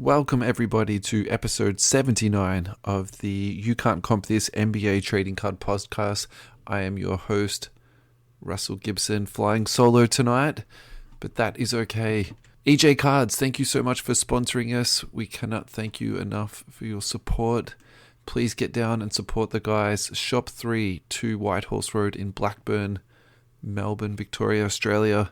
Welcome everybody to episode 79 of the You Can't Comp This NBA Trading Card Podcast. I am your host, Russell Gibson, flying solo tonight, but that is okay. EJ Cards, thank you so much for sponsoring us. We cannot thank you enough for your support. Please get down and support the guys. Shop 3, 2 Whitehorse Road in Blackburn, Melbourne, Victoria, Australia.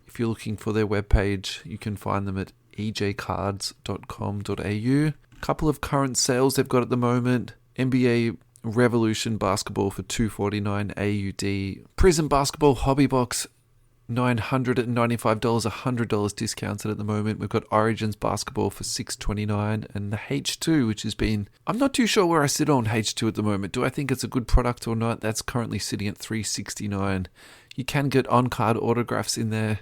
If you're looking for their webpage, you can find them at ejcards.com.au. Couple of current sales they've got at the moment. NBA Revolution Basketball for $249 AUD. Prizm Basketball Hobby Box, $995, $100 discounted at the moment. We've got Origins Basketball for $629, and the H2, which has been... I'm not too sure where I sit on H2 at the moment. Do I think it's a good product or not? That's currently sitting at $369. You can get on-card autographs in there.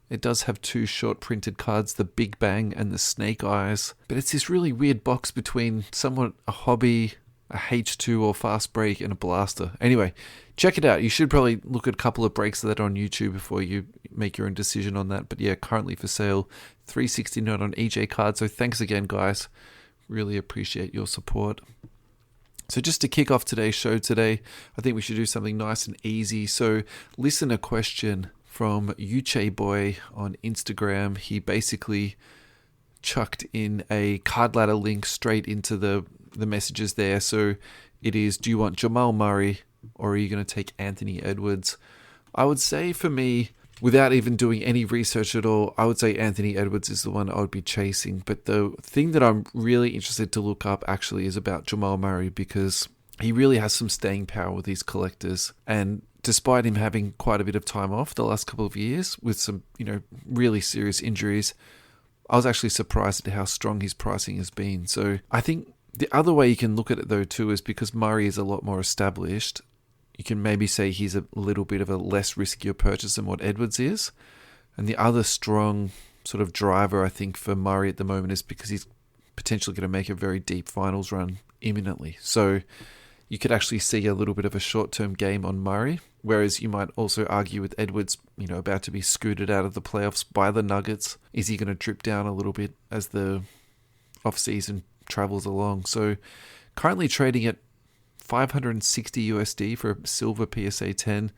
It does have 2 short printed cards, the Big Bang and the Snake Eyes. But it's this really weird box between somewhat a hobby, a H2 or fast break, and a blaster. Anyway, check it out. You should probably look at a couple of breaks of that on YouTube before you make your own decision on that. But yeah, currently for sale, $369 on EJ Cards. So thanks again, guys. Really appreciate your support. So just to kick off today's show today, I think we should do something nice and easy. So listener question from Uche Boy on Instagram. He basically chucked in a card ladder link straight into the messages there. So it is, do you want Jamal Murray or are you going to take Anthony Edwards? I would say for me, without even doing any research at all, I would say Anthony Edwards is the one I would be chasing. But the thing that I'm really interested to look up actually is about Jamal Murray, because he really has some staying power with these collectors. And despite him having quite a bit of time off the last couple of years with some, really serious injuries, I was actually surprised at how strong his pricing has been. So I think the other way you can look at it though too is because Murray is a lot more established, you can maybe say he's a little bit of a less riskier purchase than what Edwards is. And the other strong sort of driver I think for Murray at the moment is because he's potentially going to make a very deep finals run imminently. So you could actually see a little bit of a short-term game on Murray, whereas you might also argue with Edwards, about to be scooted out of the playoffs by the Nuggets. Is he going to drip down a little bit as the off-season travels along? So currently trading at $560 USD for a silver PSA 10.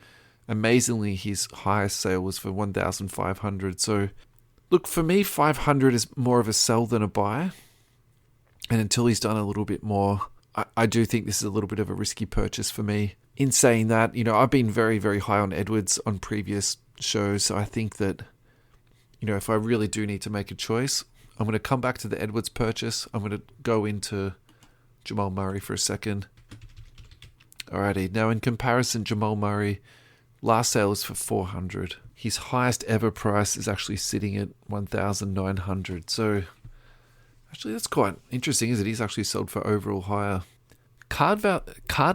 Amazingly, his highest sale was for $1,500. So look, for me, 500 is more of a sell than a buy. And until he's done a little bit more, I do think this is a little bit of a risky purchase for me. In saying that, I've been very, very high on Edwards on previous shows. So I think that, if I really do need to make a choice, I'm going to come back to the Edwards purchase. I'm going to go into Jamal Murray for a second. Alrighty, now in comparison, Jamal Murray, last sale is for $400. His highest ever price is actually sitting at $1,900. So actually, that's quite interesting, isn't it? He's actually sold for overall higher. Card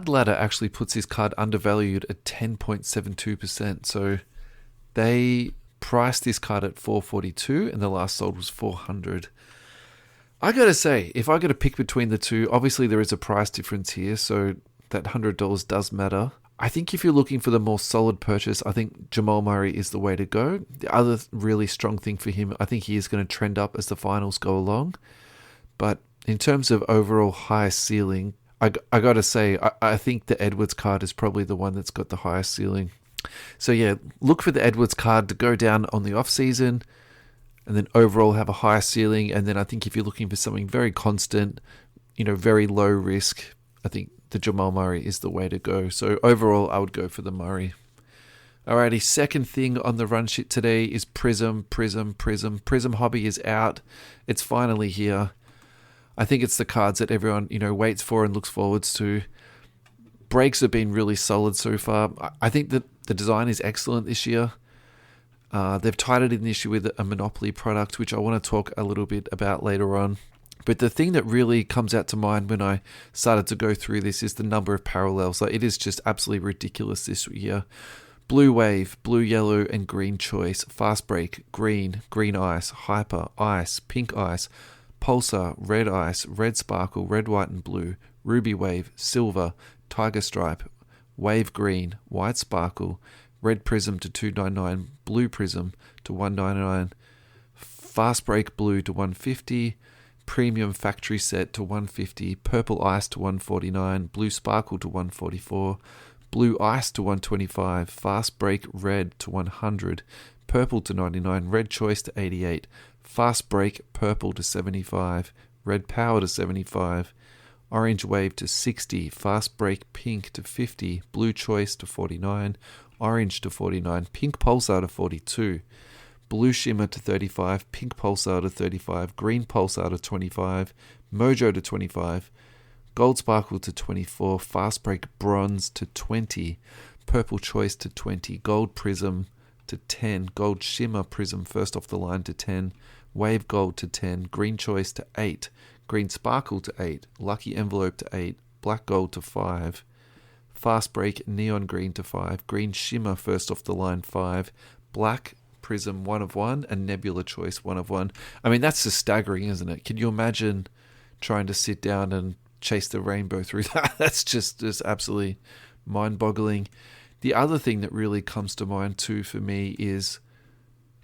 Ladder actually puts his card undervalued at 10.72%. So they priced this card at $442 and the last sold was $400. I gotta say, if I got to pick between the two, obviously there is a price difference here, so that $100 does matter. I think if you're looking for the more solid purchase, I think Jamal Murray is the way to go. The other really strong thing for him, I think he is going to trend up as the finals go along. But in terms of overall high ceiling, I got to say, I think the Edwards card is probably the one that's got the highest ceiling. So yeah, look for the Edwards card to go down on the off season and then overall have a higher ceiling. And then I think if you're looking for something very constant, very low risk, I think the Jamal Murray is the way to go. So overall, I would go for the Murray. Alrighty, second thing on the run sheet today is Prizm. Prizm Hobby is out. It's finally here. I think it's the cards that everyone, waits for and looks forwards to. Breaks have been really solid so far. I think that the design is excellent this year. They've tied it in this year with a Monopoly product, which I want to talk a little bit about later on. But the thing that really comes out to mind when I started to go through this is the number of parallels. Like, it is just absolutely ridiculous this year. Blue Wave, Blue Yellow, and Green Choice. Fast Break, Green, Green Ice, Hyper, Ice, Pink Ice, Pulsar, Red Ice, Red Sparkle, Red, White, and Blue, Ruby Wave, Silver, Tiger Stripe, Wave Green, White Sparkle, Red Prizm to $299, Blue Prizm to $199, Fast Break Blue to $150, Premium Factory Set to 150, Purple Ice to 149, Blue Sparkle to 144, Blue Ice to 125, Fast Break Red to 100, Purple to 99, Red Choice to 88, Fast Break Purple to 75, Red Power to 75, Orange Wave to 60, Fast Break Pink to 50, Blue Choice to 49, Orange to 49, Pink Pulsar to 42, Blue Shimmer to 35, Pink Pulsar to 35, Green Pulsar to 25, Mojo to 25, Gold Sparkle to 24, Fast Break Bronze to 20, Purple Choice to 20, Gold Prizm to 10, Gold Shimmer Prizm first off the line to 10, Wave Gold to 10, Green Choice to 8, Green Sparkle to 8, Lucky Envelope to 8, Black Gold to 5, Fast Break Neon Green to 5, Green Shimmer first off the line 5, Black Prizm 1 of 1, and Nebula Choice 1 of 1. I mean, that's just staggering, isn't it? Can you imagine trying to sit down and chase the rainbow through that? That's just absolutely mind-boggling. The other thing that really comes to mind too for me is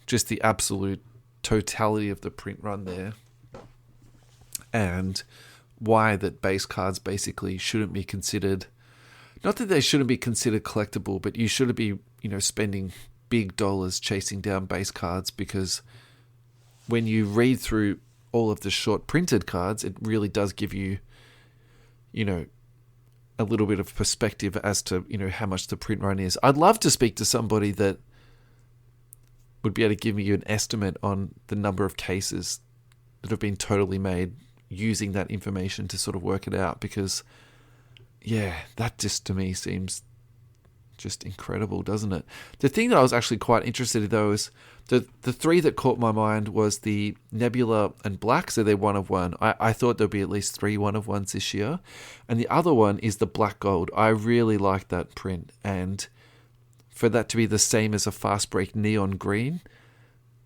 just the absolute totality of the print run there, and why that base cards basically shouldn't be considered, not that they shouldn't be considered collectible, but you shouldn't be, spending big dollars chasing down base cards, because when you read through all of the short printed cards, it really does give you, a little bit of perspective as to, how much the print run is. I'd love to speak to somebody that would be able to give me an estimate on the number of cases that have been totally made using that information to sort of work it out, because, yeah, that just to me seems just incredible, doesn't it? The thing that I was actually quite interested in, though, is the three that caught my mind was the Nebula and Black, so they're 1 of 1. I thought there'd be at least 3 1 of 1s this year. And the other one is the Black Gold. I really like that print, and for that to be the same as a Fast Break Neon Green,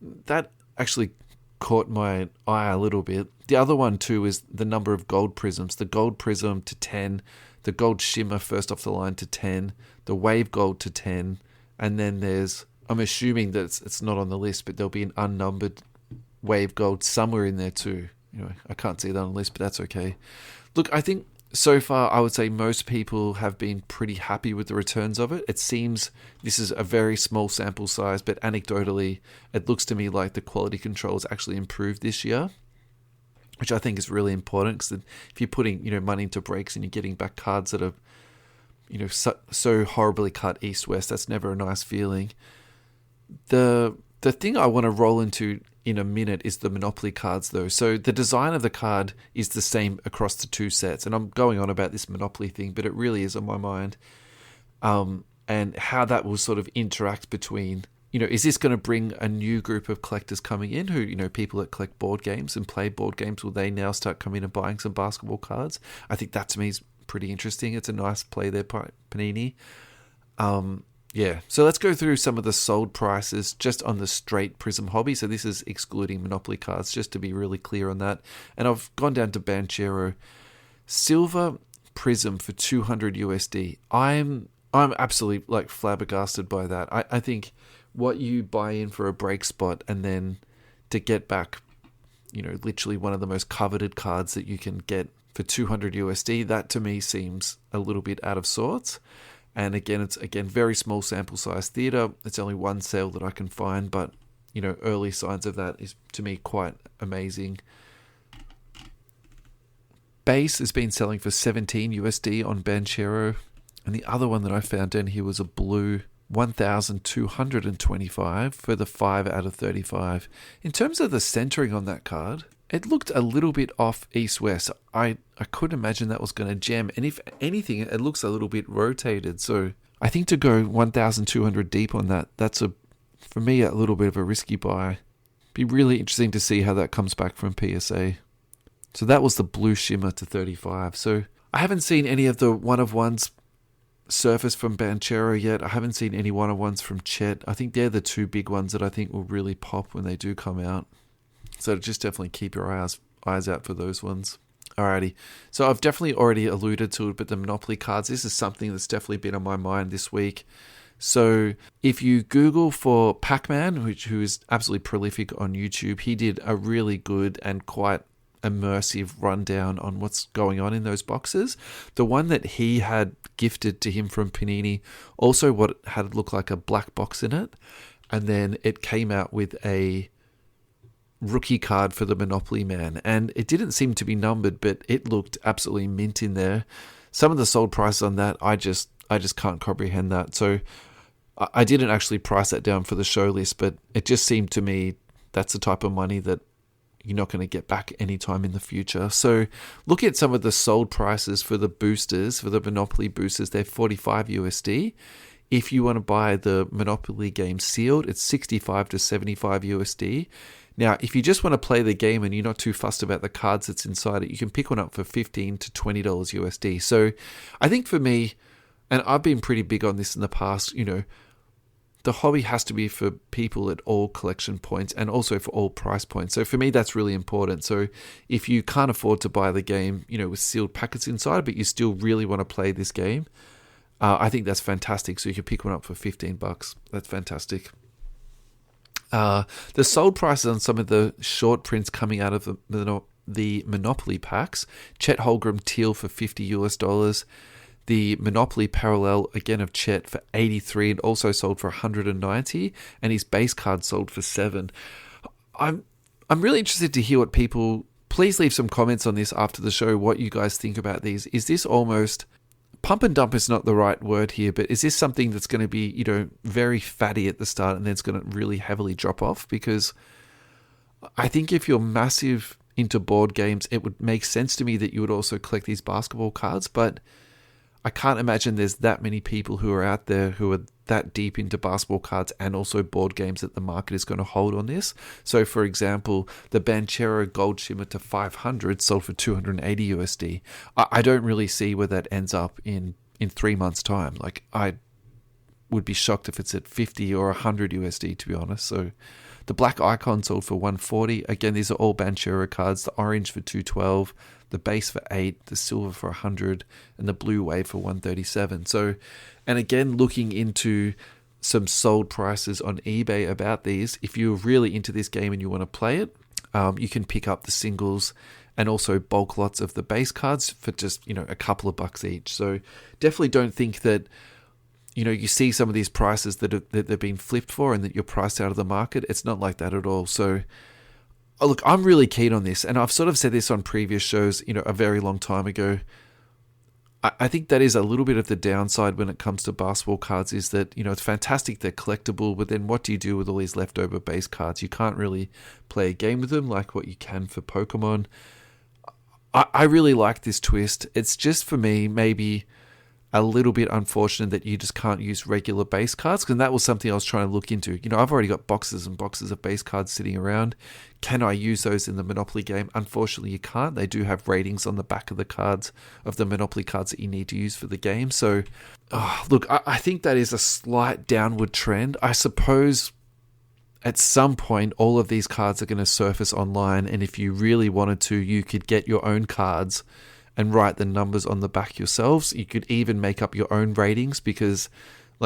that actually caught my eye a little bit. The other one too is the number of gold prisms. The Gold Prizm to 10, the Gold Shimmer first off the line to 10, the Wave Gold to 10, and then there's, I'm assuming that it's not on the list, but there'll be an unnumbered Wave Gold somewhere in there too. I can't see that on the list, but that's okay. Look, I think so far I would say most people have been pretty happy with the returns of it. It seems this is a very small sample size, but anecdotally, it looks to me like the quality control has actually improved this year, which I think is really important, because if you're putting money into breaks and you're getting back cards that are so horribly cut east-west, that's never a nice feeling. The thing I want to roll into in a minute is the Monopoly cards, though. So the design of the card is the same across the two sets, and I'm going on about this Monopoly thing, but it really is on my mind, and how that will sort of interact between, is this going to bring a new group of collectors coming in who, people that collect board games and play board games, will they now start coming and buying some basketball cards? I think that to me is pretty interesting. It's a nice play there, Panini. Yeah, so let's go through some of the sold prices just on the straight Prizm hobby. So this is excluding Monopoly cards, just to be really clear on that. And I've gone down to Banchero. Silver Prizm for 200 USD. I'm absolutely flabbergasted by that. I think what you buy in for a break spot, and then to get back, literally one of the most coveted cards that you can get for 200 USD, that to me seems a little bit out of sorts. And again, it's very small sample size theater. It's only one sale that I can find, but early signs of that is to me quite amazing. Base has been selling for 17 USD on Banchero, and the other one that I found down here was a blue 1,225 for the 5 out of 35. In terms of the centering on that card, it looked a little bit off east-west. I couldn't imagine that was going to jam. And if anything, it looks a little bit rotated. So I think to go 1,200 deep on that, that's for me, a little bit of a risky buy. Be really interesting to see how that comes back from PSA. So that was the blue shimmer to 35. So I haven't seen any of the one-of-ones surface from Banchero yet. I haven't seen any one-of-ones from Chet. I think they're the two big ones that I think will really pop when they do come out. So just definitely keep your eyes out for those ones. Alrighty. So I've definitely already alluded to it, but the Monopoly cards, this is something that's definitely been on my mind this week. So if you Google for Pac-Man, who is absolutely prolific on YouTube, he did a really good and quite immersive rundown on what's going on in those boxes. The one that he had gifted to him from Panini also what had looked like a black box in it, and then it came out with a rookie card for the Monopoly Man, and it didn't seem to be numbered, but it looked absolutely mint in there. Some of the sold prices on that, I just can't comprehend that. So I didn't actually price that down for the show list, but it just seemed to me that's the type of money that you're not going to get back anytime in the future. So look at some of the sold prices for the boosters, for the Monopoly boosters. They're 45 USD. If you want to buy the Monopoly game sealed, it's 65 to 75 USD. Now, if you just want to play the game and you're not too fussed about the cards that's inside it, you can pick one up for $15 to $20 USD. So I think for me, and I've been pretty big on this in the past, the hobby has to be for people at all collection points and also for all price points. So for me, that's really important. So if you can't afford to buy the game, with sealed packets inside, but you still really want to play this game, I think that's fantastic. So you can pick one up for $15. That's fantastic. The sold prices on some of the short prints coming out of the Monopoly packs: Chet Holmgren Teal for $50 US. The Monopoly Parallel, again of Chet, for $83 and also sold for $190, and his base card sold for $7. I'm really interested to hear what people... Please leave some comments on this after the show, what you guys think about these. Is this almost... Pump and dump is not the right word here, but is this something that's going to be, very fatty at the start and then it's going to really heavily drop off? Because I think if you're massive into board games, it would make sense to me that you would also collect these basketball cards, but I can't imagine there's that many people who are out there who are that deep into basketball cards and also board games that the market is going to hold on this. So, for example, the Banchero Gold Shimmer to 500 sold for 280 USD. I don't really see where that ends up in 3 months' time. Like, I would be shocked if it's at 50 or 100 USD, to be honest. So, the Black Icon sold for 140. Again, these are all Banchero cards. The Orange for 212. The base for 8, the silver for 100, and the blue wave for 137. So, and again, looking into some sold prices on eBay about these, if you're really into this game and you want to play it, you can pick up the singles and also bulk lots of the base cards for just, a couple of bucks each. So definitely don't think that, you see some of these prices that they've been flipped for and that you're priced out of the market. It's not like that at all. So, look, I'm really keen on this, and I've sort of said this on previous shows, a very long time ago. I think that is a little bit of the downside when it comes to basketball cards is that, it's fantastic, they're collectible, but then what do you do with all these leftover base cards? You can't really play a game with them like what you can for Pokemon. I really like this twist. It's just, for me, maybe a little bit unfortunate that you just can't use regular base cards, because that was something I was trying to look into. I've already got boxes and boxes of base cards sitting around. Can I use those in the Monopoly game? Unfortunately, you can't. They do have ratings on the back of the cards, of the Monopoly cards that you need to use for the game. So, look, I think that is a slight downward trend. I suppose at some point, all of these cards are going to surface online, and if you really wanted to, you could get your own cards and write the numbers on the back yourselves. You could even make up your own ratings because,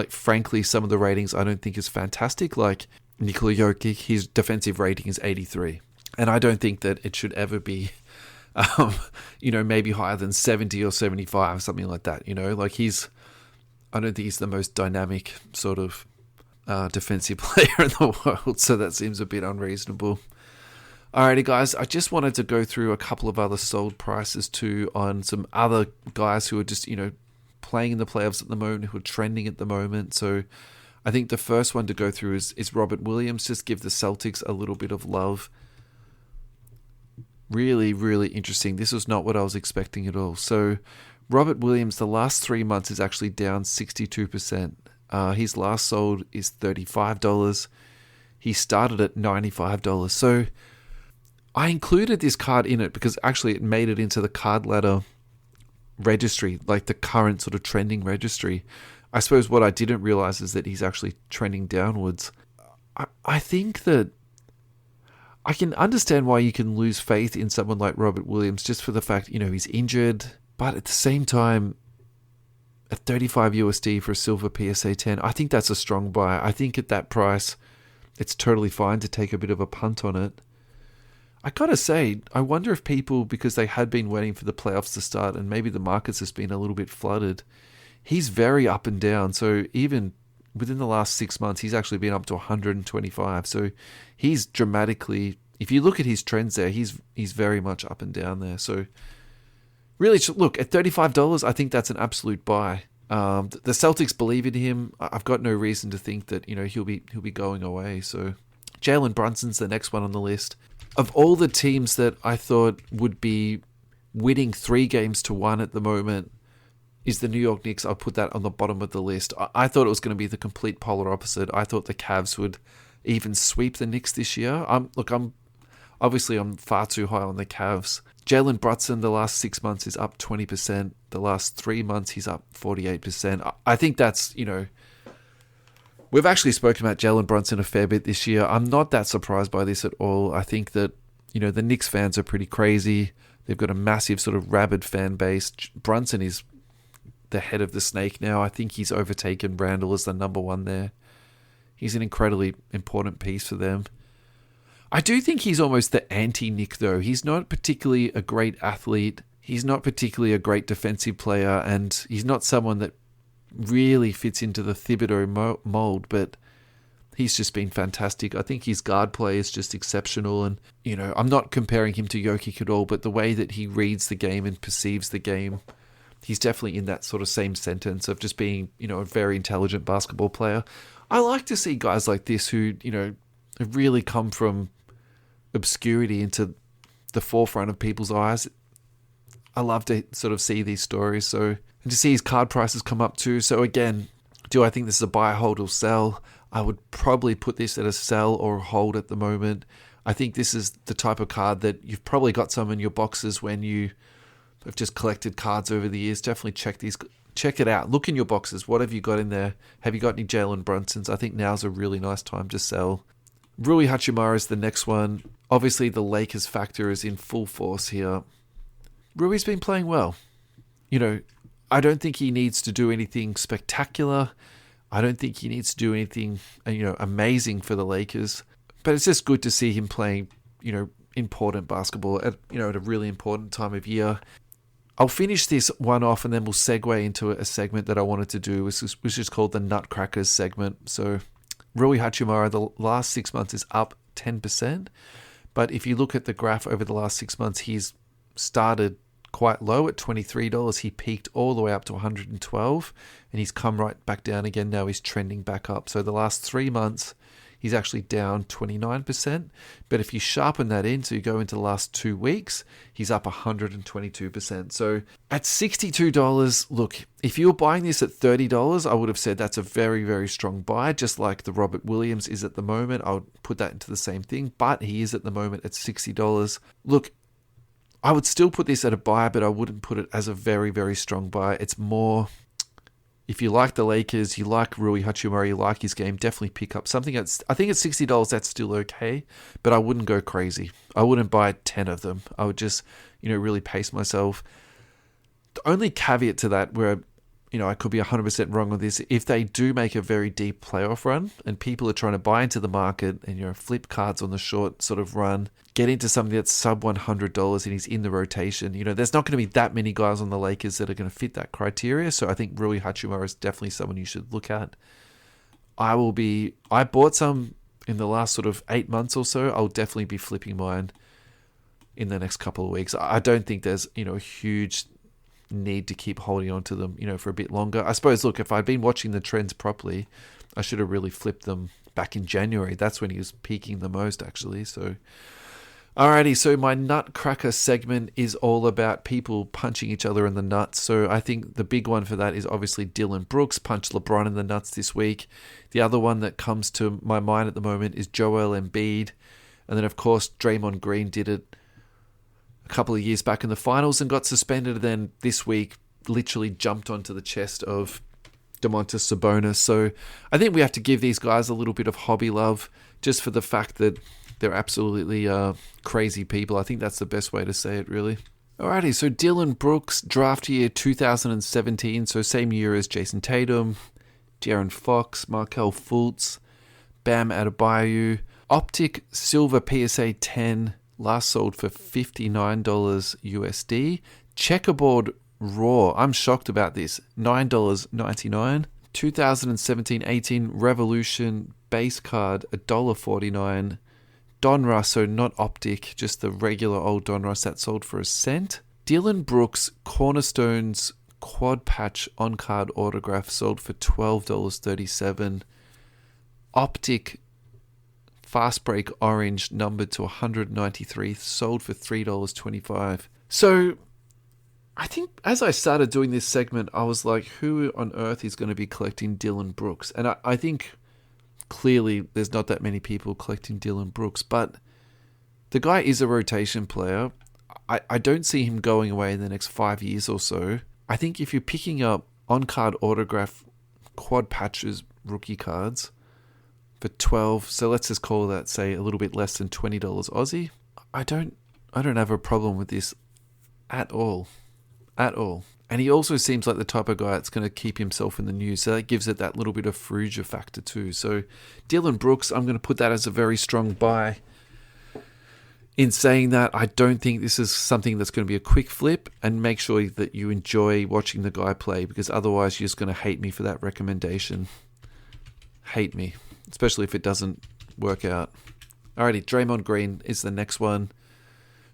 frankly, some of the ratings I don't think is fantastic. Like Nikola Jokic, his defensive rating is 83. And I don't think that it should ever be, maybe higher than 70 or 75, something like that. I don't think he's the most dynamic sort of defensive player in the world. So that seems a bit unreasonable. Alrighty, guys, I just wanted to go through a couple of other sold prices too on some other guys who are just, playing in the playoffs at the moment, who are trending at the moment. So I think the first one to go through is Robert Williams. Just give the Celtics a little bit of love. Really, really interesting. This was not what I was expecting at all. So Robert Williams, the last 3 months is actually down 62%. His last sold is $35. He started at $95. So I included this card in it because actually it made it into the card ladder registry, like the current sort of trending registry. I suppose what I didn't realize is that he's actually trending downwards. I think that I can understand why you can lose faith in someone like Robert Williams just for the fact, he's injured. But at the same time, at 35 USD for a silver PSA 10, I think that's a strong buy. I think at that price, it's totally fine to take a bit of a punt on it. I gotta say, I wonder if people, because they had been waiting for the playoffs to start and maybe the markets has been a little bit flooded, he's very up and down. So even within the last 6 months, he's actually been up to 125. So he's dramatically, if you look at his trends there, he's very much up and down there. So really, look, at $35, I think that's an absolute buy. The Celtics believe in him. I've got no reason to think that he'll be going away. So Jalen Brunson's the next one on the list. Of all the teams that I thought would be winning 3-1 at the moment, is the New York Knicks. I'll put that on the bottom of the list. I thought it was going to be the complete polar opposite. I thought the Cavs would even sweep the Knicks this year. I'm far too high on the Cavs. Jalen Brunson, the last 6 months, is up 20%. The last 3 months, he's up 48%. I think that's, we've actually spoken about Jalen Brunson a fair bit this year. I'm not that surprised by this at all. I think that, the Knicks fans are pretty crazy. They've got a massive sort of rabid fan base. Brunson is the head of the snake now. I think he's overtaken Randall as the number one there. He's an incredibly important piece for them. I do think he's almost the anti-Nick, though. He's not particularly a great athlete. He's not particularly a great defensive player, and he's not someone that really fits into the Thibodeau mold, but he's just been fantastic. I think his guard play is just exceptional, and, I'm not comparing him to Jokic at all, but the way that he reads the game and perceives the game, he's definitely in that sort of same sentence of just being, a very intelligent basketball player. I like to see guys like this who, have really come from obscurity into the forefront of people's eyes. I love to sort of see these stories. So, and to see his card prices come up too. So again, do I think this is a buy, hold, or sell? I would probably put this at a sell or a hold at the moment. I think this is the type of card that you've probably got some in your boxes when you have just collected cards over the years. Definitely check it out. Look in your boxes. What have you got in there? Have you got any Jalen Brunsons? I think now's a really nice time to sell. Rui Hachimura is the next one. Obviously, the Lakers factor is in full force here. Rui's been playing well. I don't think he needs to do anything spectacular. I don't think he needs to do anything, amazing for the Lakers. But it's just good to see him playing, important basketball at a really important time of year. I'll finish this one off and then we'll segue into a segment that I wanted to do, which is called the Nutcrackers segment. So Rui Hachimura, the last 6 months is up 10%. But if you look at the graph over the last 6 months, he's started quite low at $23. He peaked all the way up to $112, and he's come right back down again. Now he's trending back up. So the last 3 months, he's actually down 29%. But if you sharpen that in, so you go into the last 2 weeks, he's up 122%. So at $62, look, if you were buying this at $30, I would have said that's a very, very strong buy, just like the Robert Williams is at the moment. I would put that into the same thing, but he is at the moment at $60. Look, I would still put this at a buy, but I wouldn't put it as a very, very strong buy. It's more, if you like the Lakers, you like Rui Hachimura, you like his game, definitely pick up something. I think at $60, that's still okay, but I wouldn't go crazy. I wouldn't buy 10 of them. I would just, really pace myself. The only caveat to that, where, I could be 100% wrong on this, if they do make a very deep playoff run and people are trying to buy into the market and, flip cards on the short sort of run, get into something that's sub $100 and he's in the rotation, there's not going to be that many guys on the Lakers that are going to fit that criteria. So I think Rui Hachimura is definitely someone you should look at. I bought some in the last sort of 8 months or so. I'll definitely be flipping mine in the next couple of weeks. I don't think there's, a huge need to keep holding on to them, for a bit longer. I suppose, look, if I'd been watching the trends properly, I should have really flipped them back in January. That's when he was peaking the most, actually. So, alrighty, so my Nutcracker segment is all about people punching each other in the nuts. So I think the big one for that is obviously Dylan Brooks punched LeBron in the nuts this week. The other one that comes to my mind at the moment is Joel Embiid. And then, of course, Draymond Green did it a couple of years back in the finals and got suspended, and then this week literally jumped onto the chest of Domantas Sabonis. So I think we have to give these guys a little bit of hobby love just for the fact that they're absolutely crazy people. I think that's the best way to say it, really. Alrighty, so Dylan Brooks, draft year 2017, so same year as Jason Tatum, De'Aaron Fox, Markelle Fultz, Bam Adebayo, Optic Silver PSA 10, last sold for $59 USD. Checkerboard Raw, I'm shocked about this, $9.99. 2017-18 Revolution base card, $1.49. Donruss, so not Optic, just the regular old Donruss, that sold for $0.01. Dylan Brooks Cornerstones quad patch on-card autograph sold for $12.37. Optic Fast Break Orange numbered to 193 sold for $3.25. So I think as I started doing this segment, I was like, who on earth is going to be collecting Dylan Brooks? And I think clearly there's not that many people collecting Dylan Brooks, but the guy is a rotation player. I don't see him going away in the next 5 years or so. I think if you're picking up on-card autograph quad patches rookie cards for 12, so let's just call that, say, a little bit less than $20 Aussie, I don't have a problem with this at all. At all. And he also seems like the type of guy that's going to keep himself in the news. So that gives it that little bit of Fruja factor too. So Dylan Brooks, I'm going to put that as a very strong buy. In saying that, I don't think this is something that's going to be a quick flip, and make sure that you enjoy watching the guy play, because otherwise you're just going to hate me for that recommendation. Hate me, especially if it doesn't work out. Alrighty, Draymond Green is the next one,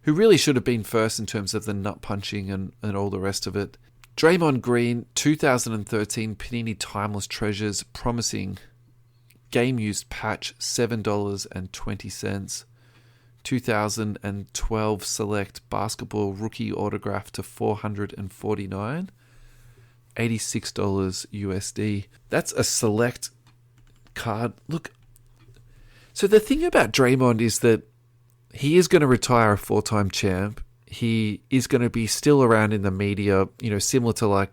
who really should have been first in terms of the nut punching and all the rest of it. Draymond Green, 2013 Panini Timeless Treasures, promising game used patch, $7.20. 2012 Select Basketball Rookie Autograph to $449, $86 USD. That's a select card. Look, so the thing about Draymond is that he is going to retire a 4-time champ. He is going to be still around in the media, similar to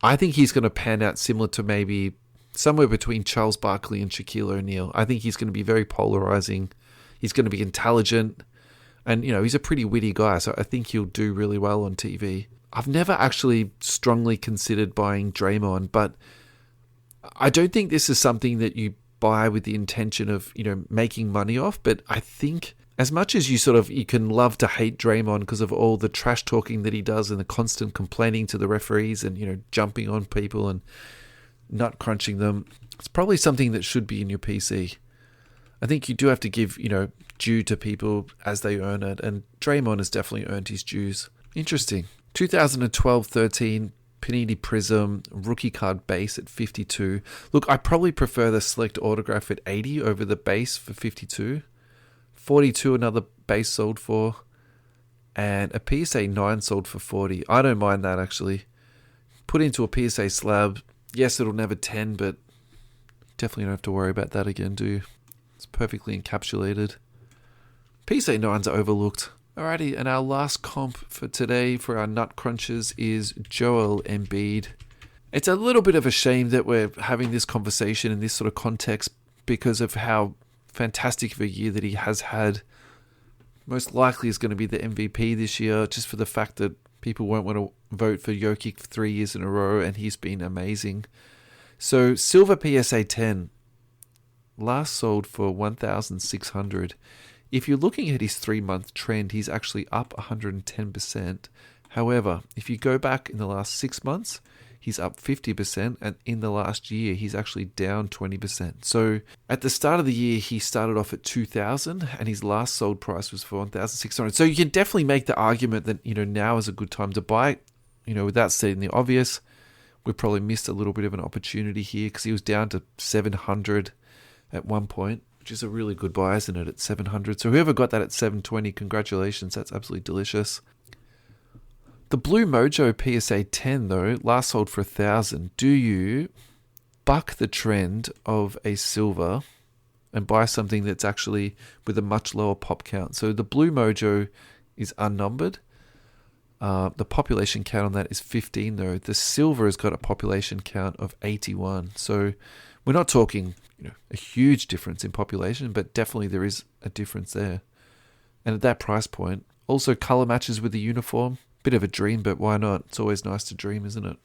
I think he's going to pan out similar to maybe somewhere between Charles Barkley and Shaquille O'Neal. I think he's going to be very polarizing. He's going to be intelligent, and, he's a pretty witty guy, so I think he'll do really well on TV. I've never actually strongly considered buying Draymond, but I don't think this is something that you buy with the intention of, making money off. But I think as much as you can love to hate Draymond because of all the trash talking that he does and the constant complaining to the referees and, jumping on people and nut crunching them, it's probably something that should be in your PC. I think you do have to give, due to people as they earn it, and Draymond has definitely earned his dues. Interesting. 2012-13 Panini Prizm rookie card base at 52. Look, I probably prefer the select autograph at 80 over the base for 52. 42 another base sold for, and a PSA 9 sold for 40. I don't mind that, actually. Put into a PSA slab. Yes, it'll never 10, but definitely don't have to worry about that again, do you? It's perfectly encapsulated. PSA 9s are overlooked. Alrighty, and our last comp for today for our nut crunchers is Joel Embiid. It's a little bit of a shame that we're having this conversation in this sort of context because of how fantastic of a year that he has had. Most likely is going to be the MVP this year, just for the fact that people won't want to vote for Jokic for 3 years in a row, and he's been amazing. So, Silver PSA 10. Last sold for $1,600. If you're looking at his 3-month trend, he's actually up 110%. However, if you go back in the last 6 months, he's up 50%, and in the last year, he's actually down 20%. So at the start of the year, he started off at $2,000, and his last sold price was for $1,600. So you can definitely make the argument that, now is a good time to buy. Without stating the obvious, we probably missed a little bit of an opportunity here because he was down to $700 at one point, which is a really good buy, isn't it, at $700? So whoever got that at $720, congratulations, that's absolutely delicious. The Blue Mojo PSA 10, though, last sold for $1,000. Do you buck the trend of a silver and buy something that's actually with a much lower pop count? So the Blue Mojo is unnumbered. The population count on that is 15, though. The silver has got a population count of 81. So we're not talking, a huge difference in population, but definitely there is a difference there. And at that price point, also color matches with the uniform. Bit of a dream, but why not? It's always nice to dream, isn't it?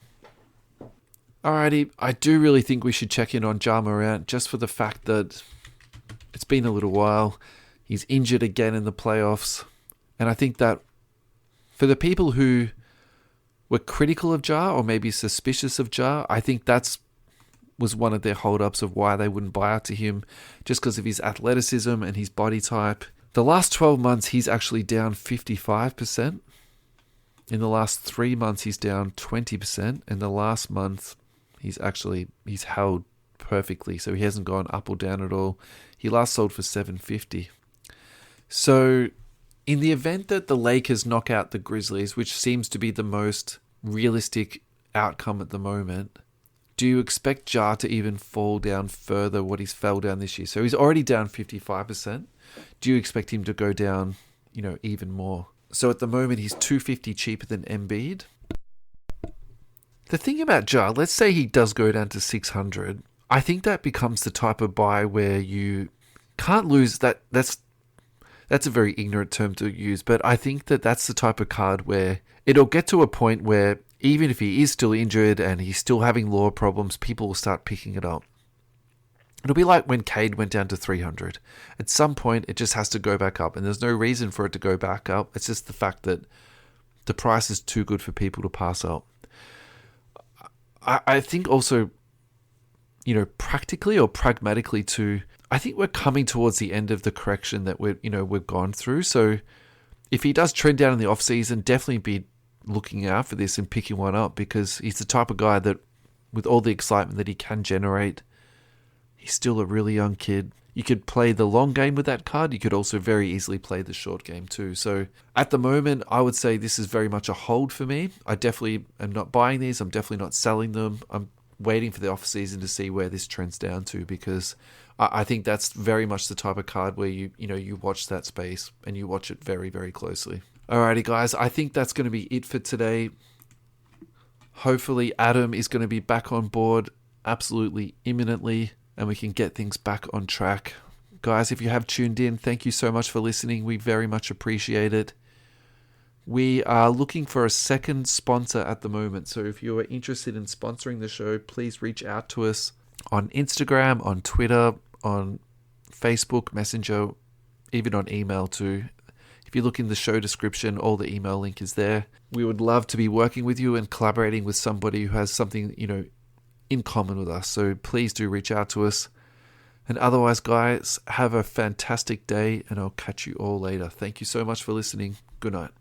Alrighty, I do really think we should check in on Jamal Morant, just for the fact that it's been a little while. He's injured again in the playoffs. And I think that for the people who were critical of Ja or maybe suspicious of Ja, I think that's was one of their hold-ups of why they wouldn't buy out to him, just because of his athleticism and his body type. The last 12 months, he's actually down 55%. In the last 3 months, he's down 20%. And the last month, he's held perfectly. So he hasn't gone up or down at all. He last sold for $750. So in the event that the Lakers knock out the Grizzlies, which seems to be the most realistic outcome at the moment, do you expect Ja to even fall down further what he's fell down this year? So he's already down 55%. Do you expect him to go down, even more? So at the moment, he's $250 cheaper than Embiid. The thing about Ja, let's say he does go down to 600. I think that becomes the type of buy where you can't lose that. That's a very ignorant term to use, but I think that that's the type of card where it'll get to a point where even if he is still injured and he's still having lower problems, people will start picking it up. It'll be like when Cade went down to 300. At some point, it just has to go back up, and there's no reason for it to go back up. It's just the fact that the price is too good for people to pass up. I think also, practically or pragmatically too, I think we're coming towards the end of the correction that we've gone through. So if he does trend down in the off season, definitely be looking out for this and picking one up, because he's the type of guy that, with all the excitement that he can generate, he's still a really young kid. You could play the long game with that card. You could also very easily play the short game too. So at the moment, I would say this is very much a hold for me. I definitely am not buying these. I'm definitely not selling them. I'm waiting for the off season to see where this trends down to, because I think that's very much the type of card where you watch that space and you watch it very, very closely. Alrighty, guys. I think that's going to be it for today. Hopefully, Adam is going to be back on board absolutely imminently, and we can get things back on track. Guys, if you have tuned in, thank you so much for listening. We very much appreciate it. We are looking for a second sponsor at the moment. So if you are interested in sponsoring the show, please reach out to us on Instagram, on Twitter, on Facebook, Messenger, even on email too. If you look in the show description, all the email link is there. We would love to be working with you and collaborating with somebody who has something, in common with us. So please do reach out to us. And otherwise, guys, have a fantastic day, and I'll catch you all later. Thank you so much for listening. Good night.